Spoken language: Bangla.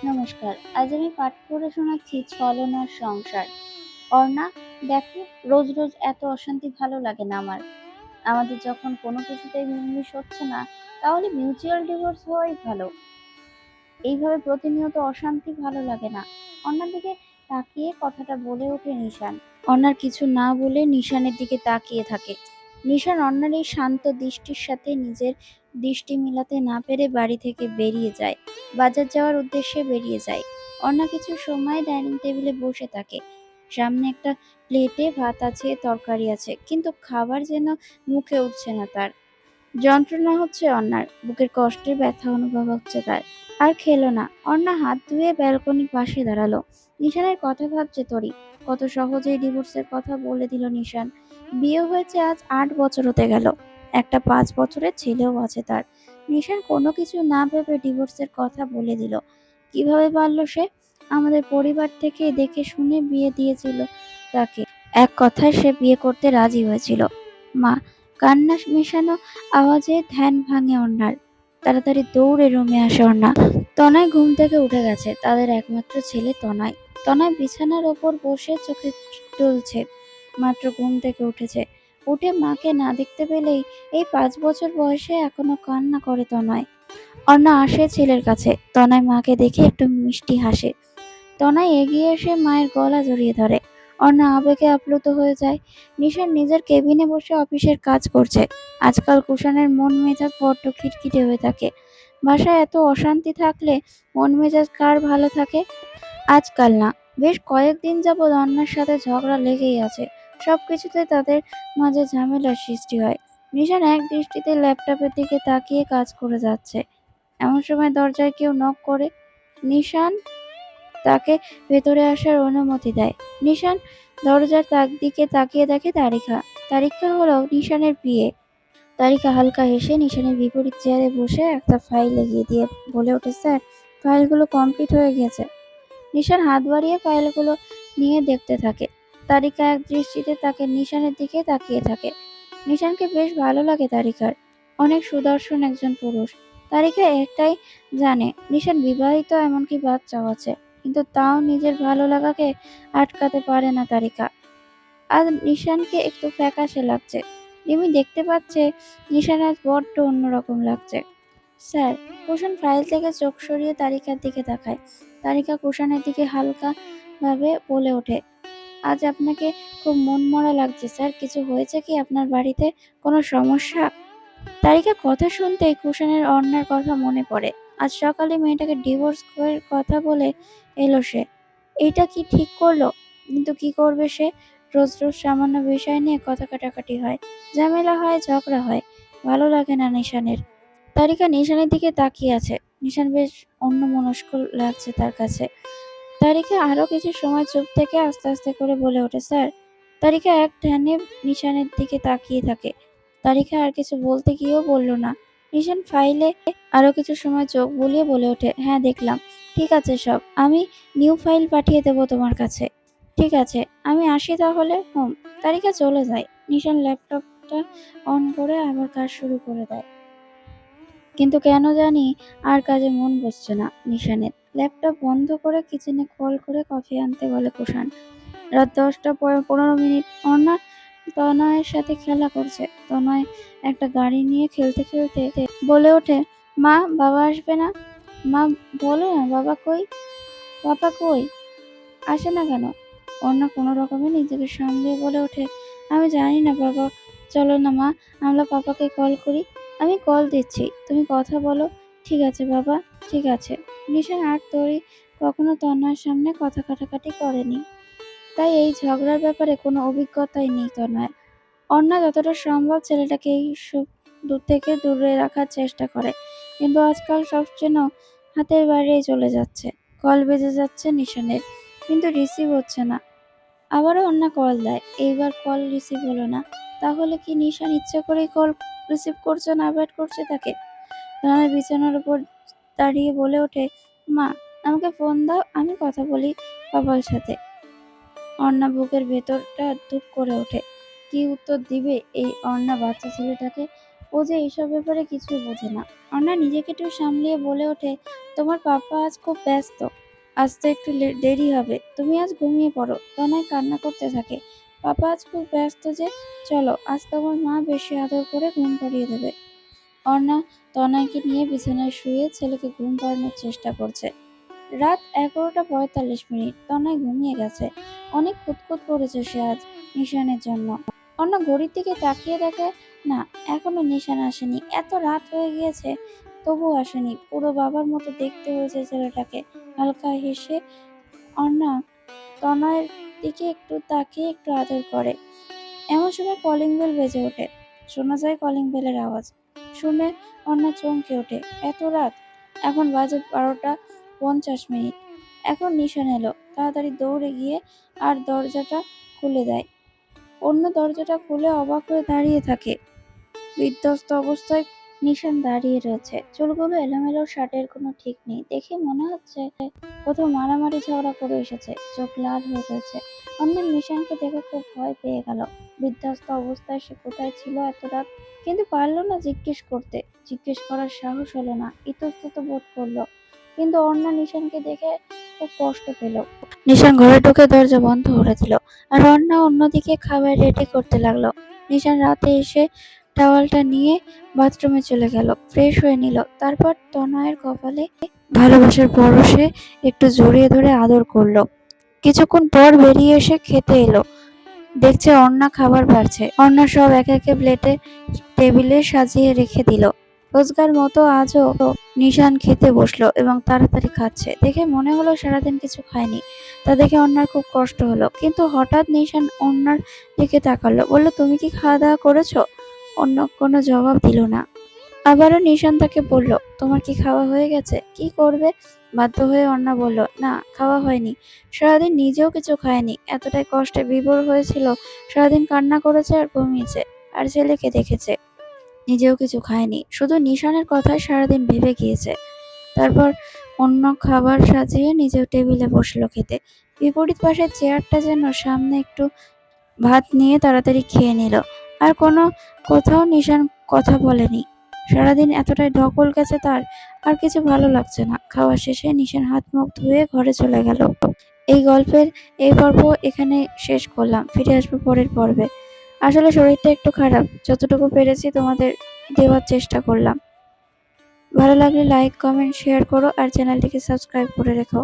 নমস্কার। আজ আমি পাঠ করে শোনাচ্ছি ছলনার সংসার। অর্ণা, দেখো, রোজ রোজ এত অশান্তি ভালো লাগে না আমার। আমাদের যখন কোনো কিছুতেই মিলমিশ হচ্ছে না, তাহলে মিউচুয়াল ডিভোর্স হওয়াই ভালো। এইভাবে প্রতিনিয়ত অশান্তি ভালো লাগে না। অন্যার দিকে তাকিয়ে কথাটা বলে ওঠে নিশান। অন্যার কিছু না বলে নিশানের দিকে তাকিয়ে থাকে। নিশান অন্যার এই শান্ত দৃষ্টির সাথে নিজের দৃষ্টি মিলাতে না পেরে বাড়ি থেকে বেরিয়ে যায়। বাজার যাওয়ার উদ্দেশ্যে বেরিয়ে যায়। অন্যা কিছু সময় ডাইনিং টেবিলে বসে থাকে। সামনে একটা প্লেটে ভাত আছে, তরকারি আছে, কিন্তু খাবার যেন মুখে উঠছে না তার। যন্ত্রণা হচ্ছে অন্যার, বুকের কষ্টের ব্যথা অনুভব হচ্ছে তার। আর খেলো না। অন্না হাত ধুয়ে ব্যালকনির পাশে দাঁড়ালো। নিশানের কথা ভাবছে তরি। কত সহজেই ডিভোর্সের কথা বলে দিল নিশান। বিয়ে হয়েছে আজ 8 বছর হতে গেল। একটা 5 বছরের ছেলেও আছে তার। নিশান কোনো কিছু না ভেবে ডিভোর্সের কথা বলে দিল। কিভাবে পারলো সে? আমাদের পরিবার থেকে দেখে শুনে বিয়ে দিয়েছিল তাকে। এক কথায় সে বিয়ে করতে রাজি হয়েছিল। মা! কান্না মেশানো আওয়াজে ধ্যান ভাঙে অন্যার। তাড়াতাড়ি দৌড়ে রুমে আসে অন্যা। তনয় ঘুম থেকে উঠে গেছে। তাদের একমাত্র ছেলে তনয়। তনয় বিছানার ওপর বসে চোখে টলছে। মাত্র ঘুম থেকে উঠেছে। উঠে মাকে না দেখতে পেলেই এই 5 বছর বয়সে এখনো কান্না করে তনয়। অর্ণা আসে ছেলের কাছে। তনয় মাকে দেখে একটু মিষ্টি হাসে। তনয় এগিয়ে এসে মায়ের গলা জড়িয়ে ধরে। অর্ণা আবেগে আপ্লুত হয়ে যায়। নিশান নিজের কেবিনে বসে অফিসের কাজ করছে। আজকাল কুষাণের মন মেজাজ বড্ড খিটখিটে হয়ে থাকে। বাসায় এত অশান্তি থাকলে মন মেজাজ কার ভালো থাকে? আজকাল না, বেশ কয়েকদিন যাবৎ অন্যার সাথে ঝগড়া লেগেই আছে। সবকিছুতে তাদের মাঝে ঝামেলার সৃষ্টি হয়। নিশান এক দৃষ্টিতে ল্যাপটপের দিকে তাকিয়ে কাজ করে যাচ্ছে। এমন সময় দরজায় কেউ নক করে। নিশান তাকে ভেতরে আসার অনুমতি দেয়। নিশান দরজার দিকে তাকিয়ে দেখে তারিকা। তারিকা হলো নিশানের বিয়ে। তারিকা হালকা হেসে নিশানের বিপরীত চেয়ারে বসে একটা ফাইল এগিয়ে দিয়ে বলে ওঠে, স্যার, ফাইলগুলো কমপ্লিট হয়ে গেছে। নিশান হাত বাড়িয়ে ফাইলগুলো নিয়ে দেখতে থাকে। তারিকা এক দৃষ্টিতে তাকে নিশানের দিকে তাকিয়ে থাকে। নিশানকে বেশ ভালো লাগে তারিকার। অনেক সুদর্শন একজন পুরুষ। তারিকা একটাই জানে, নিশান বিবাহিত, এমনকি বাচ্চাও আছে। কিন্তু তাও নিজের ভালো লাগাকে আটকাতে পারে না তারিকা। আজ নিশানকে একটু ফ্যাকাশে লাগছে। রিমি দেখতে পাচ্ছে নিশান আজ বড্ড অন্যরকম লাগছে। স্যার! কুষাণ ফাইল থেকে চোখ সরিয়ে তারিকার দিকে তাকায়। তারিকা কুষাণের দিকে হালকা ভাবে বলে ওঠে, আজ আপনাকে খুব মনমরা লাগছে স্যার। কিছু হয়েছে কি আপনার বাড়িতে? কোনো সমস্যা? তারিকা কথা শুনতেই কুষাণের অন্যার কথা মনে পড়ে। আজ সকালে মেয়েটাকে ডিভোর্স এর কথা বলে এলো সে। এইটা কি ঠিক করলো? কিন্তু কি করবে সে? রোজ রোজ সামান্য বিষয় নিয়ে কথা কাটাকাটি হয়, ঝামেলা হয়, ঝগড়া হয়। ভালো লাগে না নিশানের। তারিকা নিশানের দিকে তাকিয়ে আছে। নিশান বেশ অন্যমনস্ক লাগছে তার কাছে। তারিকা আরো কিছু সময় চুপ থেকে আস্তে আস্তে করে বলে ওঠে, স্যার। তারিকা এক ধ্যানে নিশানের দিকে তাকিয়ে থাকে। তারিকা আর কিছু বলতে গিয়েও বলল না। নিশান ফাইলে আরো কিছু সময় চোখ বুলিয়ে বলে ওঠে, হ্যাঁ দেখলাম। ঠিক আছে সব। আমি নিউ ফাইল পাঠিয়ে দেবো তোমার কাছে। ঠিক আছে, আমি আসি তাহলে। হুম। তারিকা চলে যায়। নিশান ল্যাপটপটা অন করে আবার কাজ শুরু করে দেয়। কিন্তু কেন জানি আর কাজে মন বসছে না নিশানের। ল্যাপটপ বন্ধ করে কিচেনে কল করে কফি আনতে বলে কুষাণ। রাত 10টা 15 মিনিট। অর্ণা তনয়ের সাথে খেলা করছে। তনয় একটা গাড়ি নিয়ে খেলতে খেলতে বলে ওঠে, মা, বাবা আসবে না? মা, বলো না বাবা কই? পাপা কই? আসে না কেন? অর্ণা কোনো রকমে নিজেকে সামলিয়ে বলে ওঠে, আমি জানি না বাবা। চলো না মা, আমরা পাপাকে কল করি। আমি কল দিচ্ছি, তুমি কথা বলো। ঠিক আছে বাবা, ঠিক আছে। নিশান আর তরি কখনো তন্ময়ের সামনে কথা কাটাকাটি করেনি। তাই এই ঝগড়ার ব্যাপারে কোনো অভিজ্ঞতাই নেই তন্ময়ের। অর্ণা যতটা সম্ভব ছেলেটাকে এই সব দূর থেকে দূরে রাখার চেষ্টা করে। কিন্তু আজকাল সব যেন হাতের বাইরেই চলে যাচ্ছে। কল বেজে যাচ্ছে নিশানের, কিন্তু রিসিভ হচ্ছে না। আবারও অন্যা কল দেয়। এইবার কল রিসিভ হলো না। তাহলে কি নিশান ইচ্ছে করেই কল রিসিভ করছে না, অ্যাভয়েড করছে তাকে? তনয় বিছানার উপর দাঁড়িয়ে বলে ওঠে, মা, আমাকে ফোন দাও, আমি কথা বলি বাবার সাথে। অর্ণা বুকের ভেতরটা ধুপ করে ওঠে। কি উত্তর দিবে এই অর্ণা বাচ্চা ছেলেটাকে? ও যে এইসব ব্যাপারে কিছুই বোঝে না। অর্ণা নিজেকে একটু সামলিয়ে বলে ওঠে, তোমার পাপা আজ খুব ব্যস্ত, আজ তো একটু দেরি হবে, তুমি আজ ঘুমিয়ে পড়ো। তনয় কান্না করতে থাকে, পাপা আজ খুব ব্যস্ত যে, চলো আজ তোমার মা বেশি আদর করে ঘুম পাড়িয়ে দেবে। অর্ণা তনয়কে নিয়ে বিছানায় শুয়ে ছেলেকে ঘুম পাড়ানোর চেষ্টা করছে। রাত 11:45। তনয় ঘুমিয়ে গেছে। অনেক খুঁতখুত করেছে সে আজ নিশানের জন্য। অন্য ঘড়ির দিকে তাকিয়ে দেখে, না, এখনো নিশান আসেনি। এত রাত হয়ে গিয়েছে, তবুও আসেনি। পুরো বাবার মতো দেখতে হয়েছে ছেলেটাকে। হালকা হেসে অর্ণা তনয়ের দিকে একটু তাকিয়ে একটু আদর করে। এমন সময় কলিং বেল বেজে ওঠে। শোনা যায় কলিং বেলের আওয়াজ। শুনে অর্ণা চমকে ওঠে। এত রাত! এখন বাজে 12:50। এখন নিশান এলো। তাড়াতাড়ি দৌড়ে গিয়ে আর দরজাটা খুলে দেয়। অন্য দরজাটা খুলে অবাক হয়ে দাঁড়িয়ে থাকে। বিধ্বস্ত অবস্থায় নিশান দাঁড়িয়ে রয়েছে। চুলগুলো এলোমেলো, শার্টের কোনো ঠিক নেই। দেখে মনে হচ্ছে কোথাও মারামারি ঝগড়া করে এসেছে। চোখ লাল হয়ে রয়েছে। অন্যের নিশানকে দেখে খুব ভয় পেয়ে গেল। বিধ্বস্ত অবস্থায় সে কোথায় ছিল এত রাত, কিন্তু পারল না জিজ্ঞেস করতে। জিজ্ঞেস করার সাহস হলো না। ইতস্তত বোধ করলো। কিন্তু অন্য নিশানকে দেখে খুব কষ্ট পেল। নিশান ঘরে ঢুকে দরজা বন্ধ করে দিল। আর অন্না অন্যদিকে খাবার রেডি করতে লাগলো। নিশান রাতে এসে টাওয়ালটা নিয়ে বাথরুমে চলে গেল, ফ্রেশ হয়ে নিল। তারপর তনয়ের কপালে ভালোবাসার পরশে একটু জড়িয়ে ধরে আদর করলো। কিছুক্ষণ পর বেরিয়ে এসে খেতে এলো। দেখছে অন্না খাবার বাড়ছে। অন্না সব একে একে প্লেটে টেবিলে সাজিয়ে রেখে দিল। রোজকার মতো আজও নিশান খেতে বসলো এবং তাড়াতাড়ি খাচ্ছে। দেখে মনে হলো সারাদিন কিছু খায়নি। তা দেখে অন্যার খুব কষ্ট হলো। কিন্তু হঠাৎ নিশান অন্যার দিকে তাকালো, বলল, তুমি কি খাওয়া দাওয়া করেছো? অন্য কোনো জবাব দিল না। আবারও নিশান তাকে বলল, তোমার কি খাওয়া হয়ে গেছে? কি করবে? বাধ্য হয়ে অন্না বলল, না, খাওয়া হয়নি। সারাদিন নিজেও কিছু খায়নি। এতটাই কষ্টে বিভোর হয়েছিল। সারাদিন কান্না করেছে আর ঘুমিয়েছে, আর ছেলেকে দেখেছে। নিজেও কিছু খায়নি, শুধু নিশানের কথায় সারাদিন ভেবে গিয়েছে। তারপর অন্য খাবার সাজিয়ে নিজেও টেবিলে বসলো খেতে। বিপরীত পাশের চেয়ারটা যেন সামনে একটু ভাত নিয়ে তাড়াতাড়ি খেয়ে নিল। আর কোথাও নিশান কথা বলেনি। সারাদিন এতটাই ধকল গেছে তার, আর কিছু ভালো লাগছে না। খাওয়া শেষে নিশান হাত মুখ ধুয়ে ঘরে চলে গেল। এই গল্পের এই পর্ব এখানে শেষ করলাম। ফিরে আসবো পরের পর্বে। আসলে শরীরটা একটু খারাপ, যতটুকু পেরেছি তোমাদের দেওয়ার চেষ্টা করলাম। ভালো লাগলে লাইক, কমেন্ট, শেয়ার করো আর চ্যানেলটিকে সাবস্ক্রাইব করে রেখো।